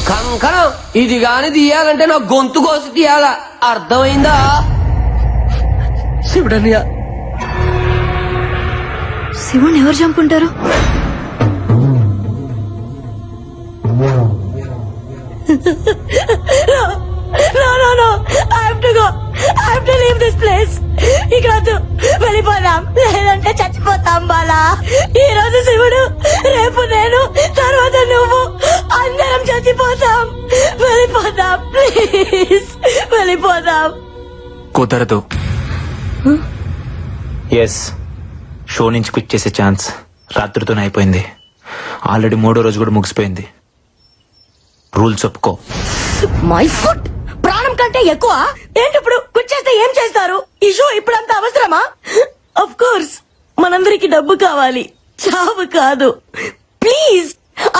కంకణం ఇది గాని తీయాలంటే నా గొంతు కోసి తీయాలా, అర్థమైందా? శివుడన్నయ్య. శివుణ్ణి ఎవరు చంపుకుంటారు? ఇక్కడ వెళ్ళిపోదాం, లేదంటే చచ్చిపోతాం బాలా. ఈ రోజు శివుడు, రేపు నేను, తర్వాత నువ్వు, అందరం చచ్చిపోతాం. వెళ్ళిపోదాం ప్లీజ్, వెళ్ళిపోదాం. కుదరదు. ఎస్, షో నుంచి క్విట్ చేసే ఛాన్స్ రాత్రితోనే అయిపోయింది. ఆల్రెడీ 3వ రోజు కూడా ముగిసిపోయింది. రూల్స్ ఒప్పుకో. మై ఫుట్ ప్రాణం కంటే ఎక్కువ ఏంటి? ఇప్పుడు క్విట్ చేస్తే ఏం చేస్తారు? ఈ షో ఇప్పుడంత అవసరమా? ఆఫ్ కోర్స్ మనందరికి డబ్బు కావాలి, చావు కాదు. Please,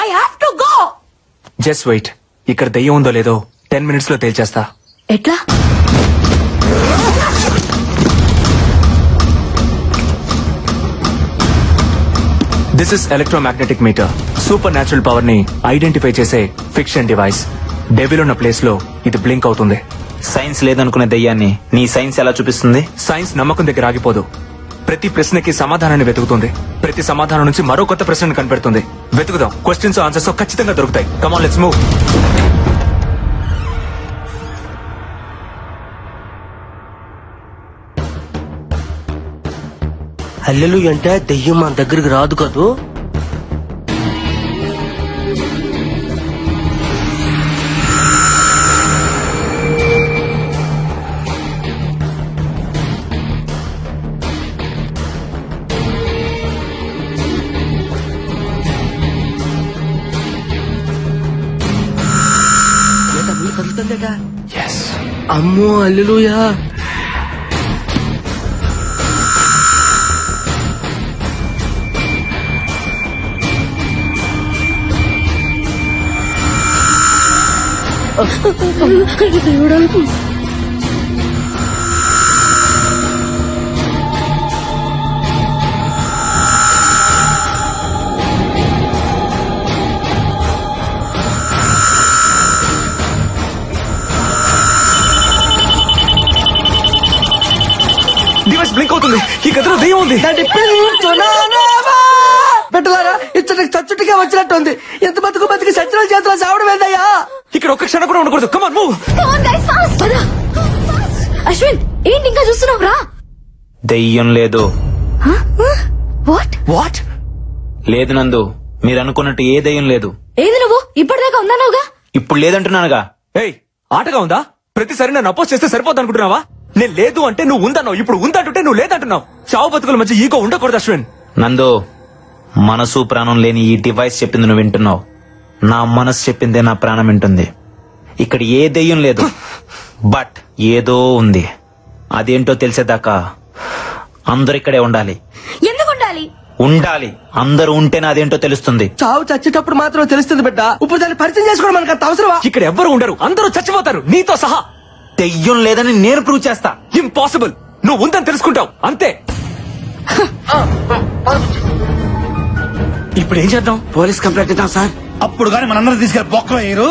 I have to go. Just wait. ఇక్కడ దెయ్యం ఉందో లేదో 10 minutes లో తేల్చేస్తా. ఎట్లా? This is electromagnetic meter. Supernatural power ని ఐడెంటిఫై చేసే ఫిక్షన్ డివైస్. డెవిల్ ఉన్న ప్లేస్ లో ఇది బ్లింక్ అవుతుంది. సైన్స్ లేదనుకునే దయ్యాన్ని నీ సైన్స్ ఎలా చూపిస్తుంది? సైన్స్ నమ్మకం దగ్గర ఆగిపోదు. ప్రతి ప్రశ్నకి సమాధానాన్ని వెతుకుతుంది. ప్రతి సమాధానం నుంచి మరో కొత్త ప్రశ్నను కనిపెడుతుంది. వెతుకుదాం. క్వశ్చన్స్ ఆన్సర్స్ ఖచ్చితంగా దొరుకుతాయి. Come on, let's move. హల్లెలు అంటే దెయ్యం మన దగ్గరికి రాదు కదూ. అమ్మో హల్లెలూయా. దేవుడా, డివైస్ బ్లింక్ అవుతుంది. ఈ గదిలో దెయ్యం ఉంది. పెట్టలారా ఇచ్చటికి చచ్చుటిగా వచ్చినట్టుంది. ఎంత బతుకు బతికి సత్యనాల చేతిలో చావడం ఏందయ్యా? ఇక్కడ ఒక్క క్షణం కూడా ఉండకూడదు. Come on, move. అశ్విన్, ఏంటి ఇంకా చూస్తున్నావు? రా. దెయ్యం లేదు. What what? లేదు నందు, మీరు అనుకున్నట్టు ఏ దెయ్యం లేదు. ఏది నువ్వు ఇప్పటిదాకా ఉన్నావుగా? ఇప్పుడు లేదంటున్నానుగా. ఏయ్, ఆటగా ఉందా? ప్రతిసారి నన్ను అపోజ్ చేస్తే సరిపోద్ది అనుకుంటున్నావా? నేను లేదు అంటే నువ్వు ఉందన్నావు, ఇప్పుడు ఉందంటుంటే నువ్వు లేదంటున్నావు. చావు బతుకుల మధ్య ఈగో ఉండకూడదు అశ్విన్. నందు, మనసు ప్రాణం లేని ఈ డివైస్ చెప్పింది నువ్వు వింటున్నావు. నా మనసు చెప్పిందే నా ప్రాణం వింటుంది. ఇక్కడ ఏ దెయ్యం లేదు, బట్ ఏదో ఉంది. అదేంటో తెలిసేదాకా అందరు ఇక్కడే ఉండాలి. ఎందుకు ఉండాలి? ఉండాలి. అందరూ ఉంటేనే అదేంటో తెలుస్తుంది. చావు చచ్చేటప్పుడు మాత్రం తెలుస్తుంది బిడ్డ. ఇప్పుడు దాన్ని పరిచయం చేసుకోవడం మనకు అంత అవసరమా? ఇక్కడ ఎవ్వరు ఉండరు, అందరూ చచ్చిపోతారు, నీతో సహా. దెయ్యం లేదని నేను ప్రూవ్ చేస్తా. ఇంపాసిబుల్. నువ్వు ఉందని తెలుసుకుంటావు అంతే. ఇప్పుడు ఏం చేద్దాం? పోలీస్ కంప్లైంట్ ఇద్దాం సార్. అప్పుడు గానీ మనందరం తీసుకెళ్లి బొక్కలో వేయరు,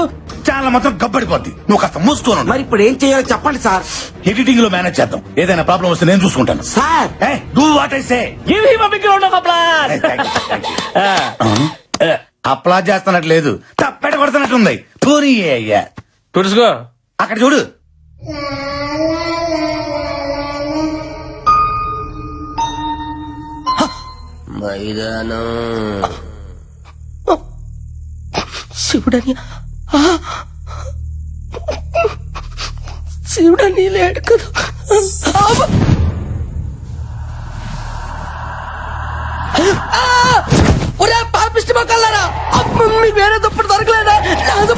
ఛానల్ మొత్తం గబ్బడిపోద్ది. నువ్వు కాస్త మూసుకోను. మరి ఇప్పుడు ఏం చేయాలో చెప్పండి సార్. ఎడిటింగ్ లో మేనేజ్ చేద్దాం. ఏదైనా ప్రాబ్లం వస్తే నేను చూసుకుంటాను sir. Do what I say. Applause చేస్తున్నట్టు లేదు, తప్పెట కొడుతున్నట్టుంది. పోనీ అయ్యా తుడుచుకో. అక్కడ చూడు. మైదానం శివుడని శివుడని లేడు కదా. పాపిష్టి మొక్కలారా, మీ వేరే దుప్పటి దొరకలేదా?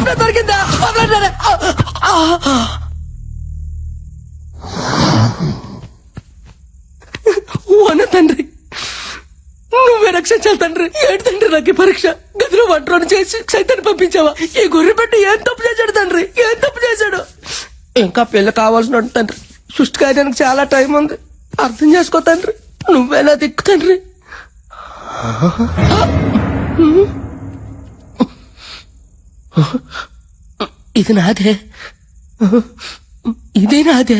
అప్పుడే దొరికిందా? వదలండి. వన తండ్రి, నువ్వే రక్షించాలి తండ్రి. ఏంటి తండ్రి నాకు ఈ పరీక్ష? గదిలో వంటలను చేసి సైతాన్ని పంపించావా? ఈ గొర్రె పెట్టి ఏం తప్పు చేశాడు తండ్రి? ఏం తప్పు చేశాడు? ఇంకా పెళ్లి కావాల్సిన తండ్రి. సృష్టి కార్యానికి చాలా టైం ఉంది. అర్థం చేసుకో తండ్రి. నువ్వేనా దిక్కు తండ్రి. ఇది నాదే, ఇదే నాదే.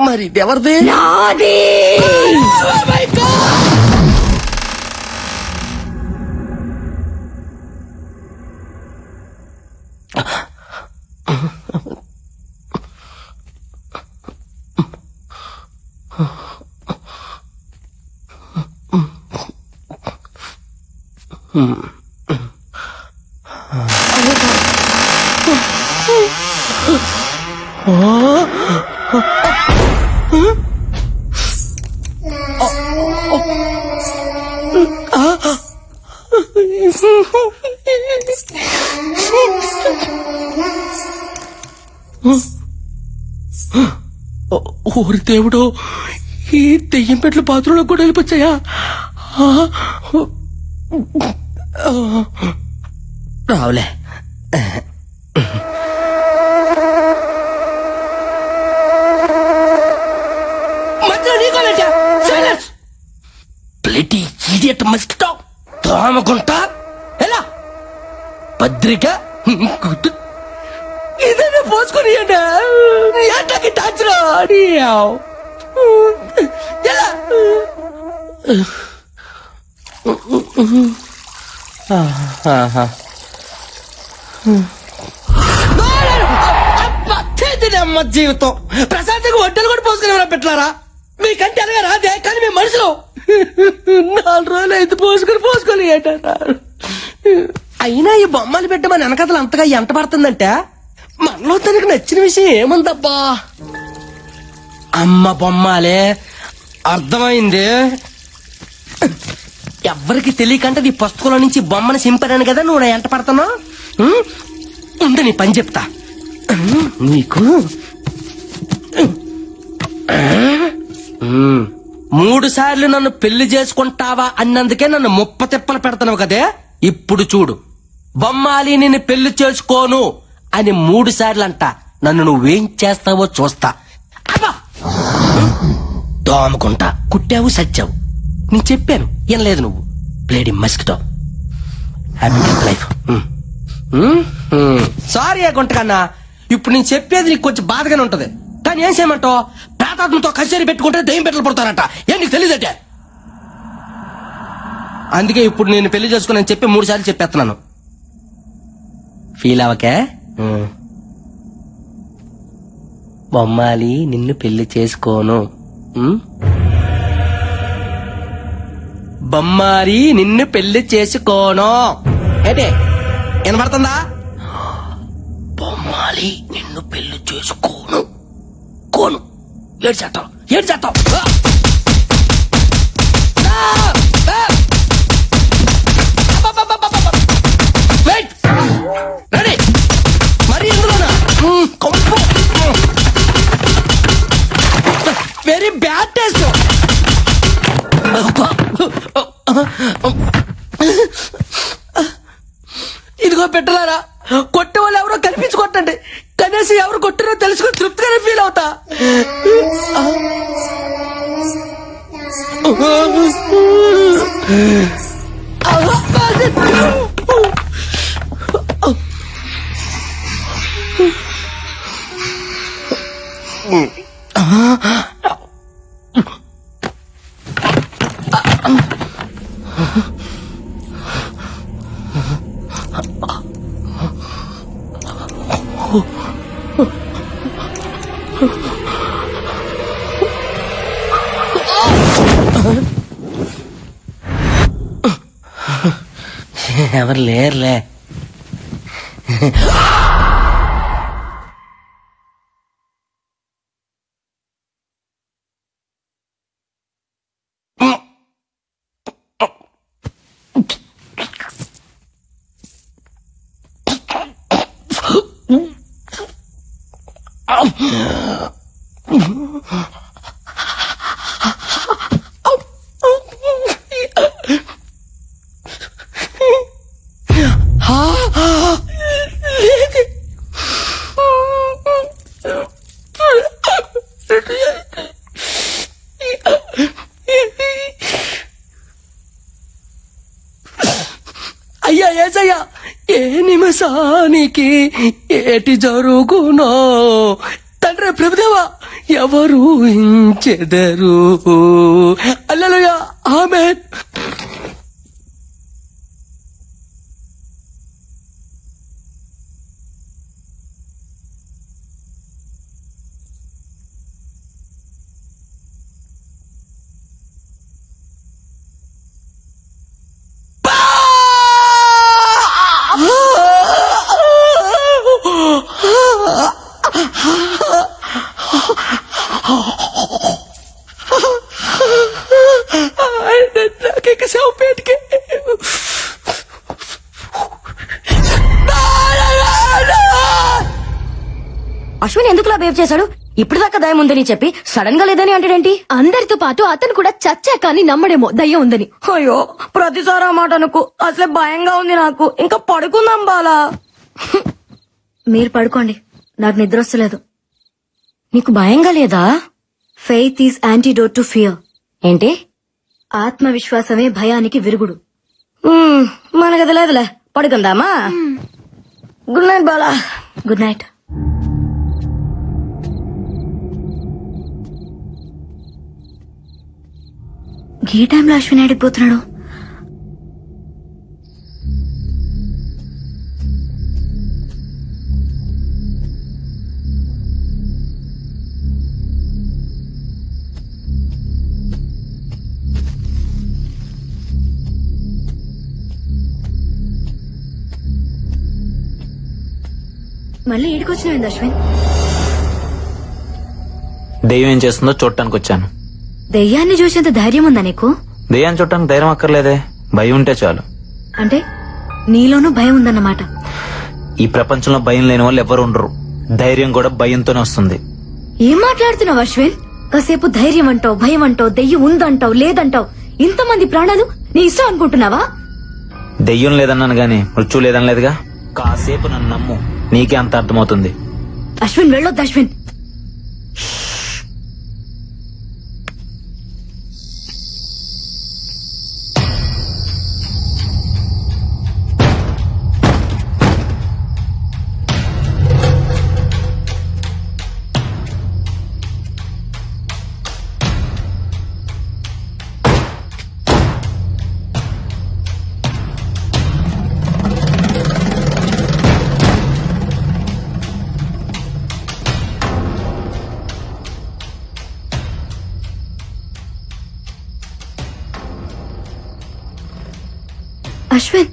మరి ఇది ఎవరిదే? నాది. ఊరి దేవుడు, ఈ దెయ్యం పెట్లు బాత్రూంలో కూడా వెళ్ళిపోచ్చాయా? రావులే. మధ్యలో నీకోలేట ప్లేటీ ఇడియట్ మస్కిటో దోమగుంట ఎలా పత్రిక ఇదేనా పోసుకొని ఏంటకి టాచరా ఎలా అమ్మ జీవితం. ప్రశాంతంగా వంటలు కూడా పోసుకుని పెట్టారా? మీకంటే అలాగే రాదే, కానీ మేము మనుషులు 4 రోజులు అయితే పోసుకొని ఏంటారు. అయినా ఈ బొమ్మలు పెట్టమని వెనకథలు అంతగా ఎంట పడుతుందంటే మనలో తనకు నచ్చిన విషయం ఏముందబ్బా? అమ్మ బొమ్మాలే, అర్థమైంది. ఎవ్వరికి తెలియకంటే నీ పుస్తకంలో నుంచి బొమ్మను సింపాను కదా నువ్వు నా ఎంట పడుతున్నావు. ఉండు నీ పని చెప్తా. నీకు 3 సార్లు నన్ను పెళ్లి చేసుకుంటావా అన్నందుకే నన్ను 30 తిప్పలు పెడతావు కదే. ఇప్పుడు చూడు, బొమ్మాలి నిన్ను పెళ్లి చేసుకోను అని 3 సార్లు అంట. నన్ను నువ్వేం చేస్తావో చూస్తా. అబ్బా దోమకుంటా, కుట్టావు సచ్చావు. నేను చెప్పాను వినలేదు నువ్వు. Bloody mosquito. Happy life. Sorry గుంటకన్నా, ఇప్పుడు నేను చెప్పేది నీకు కొంచెం బాధగానే ఉంటది. కానీ ఏం చేయమంటావు? ప్రాతాత్మతో కచేరీ పెట్టుకుంటే దెయ్యం పెట్టలు పడతారట. ఏం నీకు తెలియదటే? అందుకే ఇప్పుడు నేను పెళ్లి చేసుకుని చెప్పి 3 సార్లు చెప్పేస్తున్నాను. ఫీల్ అవకే. బొమ్మాలి నిన్ను పెళ్లి చేసుకోను. బొమ్మాలి నిన్ను పెళ్లి చేసుకోను. ఏంటి వినపడుతుందా? బొమ్మాలి నిన్ను పెళ్లి చేసుకోను. కోను ఏడు చేస్తావు. రెడీ మరి ఎందులోనా? Very bad taste. ఇదిగో పెట్టలారా, కొట్టే వాళ్ళు ఎవరో కనిపించుకోండి. కనీసం ఎవరు కొట్టారో తెలుసుకుని తృప్తిగానే ఫీల్ అవుతా. ఎవరు లేరులే. అయ్యా ఏసయ్యా, ఏ నిమిషానికి ఏటి జరుగునో తండ్రి ప్రభుదేవా ఎవరు ఇంచెదరు. హల్లెలూయా, ఆమేన్. అశ్విన్ ఎందుకులా బిహేవ్ చేశాడు? ఇప్పుడు దాకా దయ్యం ఉందని చెప్పి సడన్ గా లేదని అంటాడేంటి? అందరితో పాటు అతను కూడా చచ్చాక అని నమ్మడేమో దయ్యం ఉందని. అయ్యో, ప్రతిసారి ఆ మాట అనుకో. అసలే భయంగా ఉంది నాకు. ఇంకా పడుకుందాం బాలా. మీరు పడుకోండి, నాకు నిద్ర వస్తలేదు. నీకు భయంగా లేదా? Faith is antidote to fear. ఏంటి? ఆత్మవిశ్వాసమే భయానికి విరుగుడు. మనకది లేదులే, పడుకుందామా? Good night Bala. Good night. ఈ టైంలో అశ్విన్ అడిగిపోతున్నాడు. మళ్ళీ ఈడికొచ్చినావింది అశ్విన్? దెయ్యం ఏం చేస్తుందో చూడటానికి వచ్చాను. దెయ్యాన్ని చూసేంత ధైర్యం ఉందా నీకు? దెయ్యాన్ని చూడటానికి ధైర్యం అక్కర్లేదే, భయం ఉంటే చాలు. అంటే నీలోనూ భయం ఉందన్నమాట. ఈ ప్రపంచంలో భయం లేని వాళ్ళు ఎవరు ఉండరు. ధైర్యం కూడా భయంతోనే వస్తుంది. ఏం మాట్లాడుతున్నావు అశ్విన్? కాసేపు ధైర్యం అంటావు, భయం అంటావు, దెయ్యం ఉందంటావు, లేదంటావు. ఇంతమంది ప్రాణాలు నీ ఇష్టం అనుకుంటున్నావా? దెయ్యం లేదన్నాను గాని మృత్యు లేదనలేదుగా. కాసేపు నన్ను నమ్ము, నీకే అంత అర్థమవుతుంది. అశ్విన్ వెళ్ళొద్దు అశ్విన్. అశ్విన్,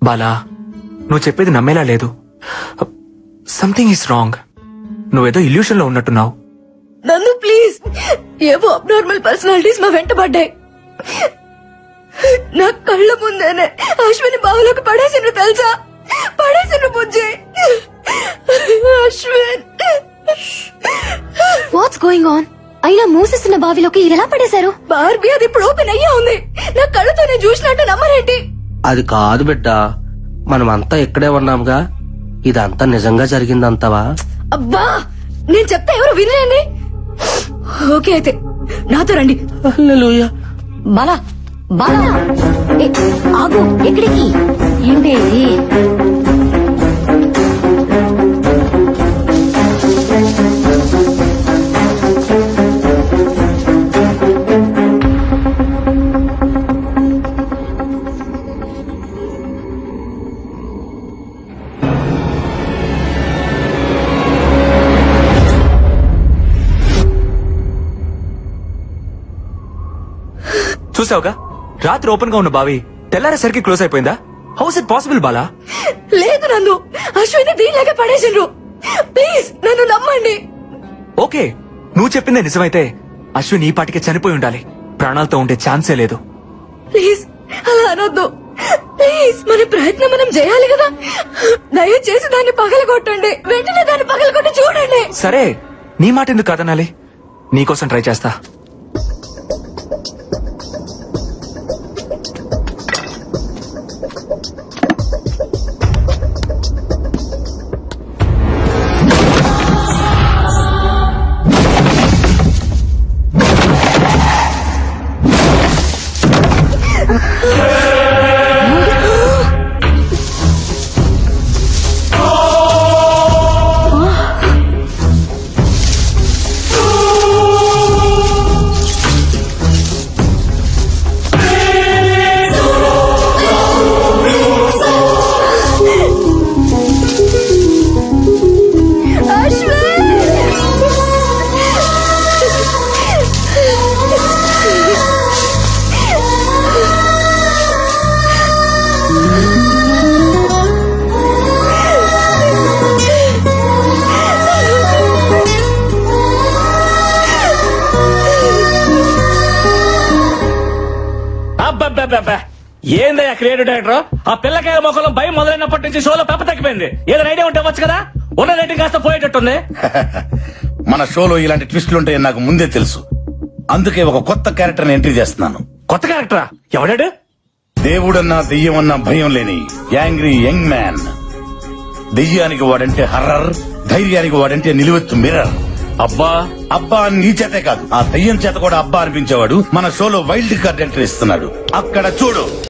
బాలా, నువ్వు చెప్పేది నమ్మేలా లేదు. Something is wrong. నువ్వేదో ఇల్యూషన్ లో ఉన్నట్టున్నావు. నన్ను ప్లీజ్, ఏవో అబ్నార్మల్ పర్సనాలిటీస్ మా వెంట పడ్డాయి. నా కళ్ళ ముందేనే అశ్విని బావులోకి పడేసిండ్రు తెలుసా? పడేసిండ్రు Bujji. Ashwin, what's going on? అయినా మూసేస్తున్న బావిలోకి ఇలా పడేశారు. బార్బీ, అది ఇప్పుడు ఓపెన్ అయ్యా ఉంది. నా కళ్ళతో నేను చూసినట్టు నమ్మరేంటి? అది కాదు బిడ్డ, మనమంతా ఇక్కడే ఉన్నాంగా. ఇదంతా నిజంగా జరిగిందంతవా? అబ్బా, నేను చెప్తే ఎవరు వినలేండి. ఓకే అయితే నాతో రండి. హల్లెలూయా. బాలా బాలా, ఆగు. ఎక్కడికి? ఏంటి? చూసావుగా, రాత్రి ఓపెన్ గా ఉన్న బావి తెల్లారేసరికి క్లోజ్ అయిపోయిందా? House it possible Bala? లేదు నన్ను, అశ్విని దీనిలాగా పడేసిండ్రు. ప్లీజ్ నన్ను నమ్మండి. ఓకే, నువ్వు చెప్పిందే నిజమైతే అశ్విన్ ఈ పాటికే చనిపోయి ఉండాలి. ప్రాణాలతో ఉండే ఛాన్సే లేదు. ప్లీజ్ అలా అనొద్దు. ప్లీజ్, మన ప్రయత్నం మనం చేయాలి కదా. దయచేసి దాన్ని పగలగొట్టండి. వెంటనే దాన్ని పగలగొట్టి చూడండి. సరే, నీ మాట ఎందుకు కాదనాలి? నీకోసం ట్రై చేస్తా. ఏందయ్యా క్రియేటివ్ డైరెక్టర్? ఆ పిల్లకాయల మొక్కలో భయం మొదలైనప్పటి నుంచి షోలో పెప్ప తగ్గిపోయింది. ఏదైనా ఐడియా ఉంటే వచ్చు కదా. ఉన్న రేటింగ్ కాస్త పోయేటట్టుంది. మన షోలో ఇలాంటి ట్విస్టులు ఉంటాయని నాకు ముందే తెలుసు. అందుకే ఒక కొత్త క్యారెక్టర్ ఎంట్రీ చేస్తున్నాను. కొత్త క్యారెక్టరా? ఎవడాడు? దేవుడన్నా దెయ్యమన్నా భయం లేని యాంగ్రీ యంగ్ మ్యాన్. దెయ్యానికి వాడంటే హర్రర్, ధైర్యానికి వాడంటే నిలువెత్తు మిర్రర్. అబ్బా అబ్బా అని నీ చేతే కాదు, ఆ దెయ్యం చేత కూడా అబ్బా అనిపించేవాడు మన షోలో వైల్డ్ కార్డ్ ఎంట్రీ ఇస్తున్నాడు. అక్కడ చూడు.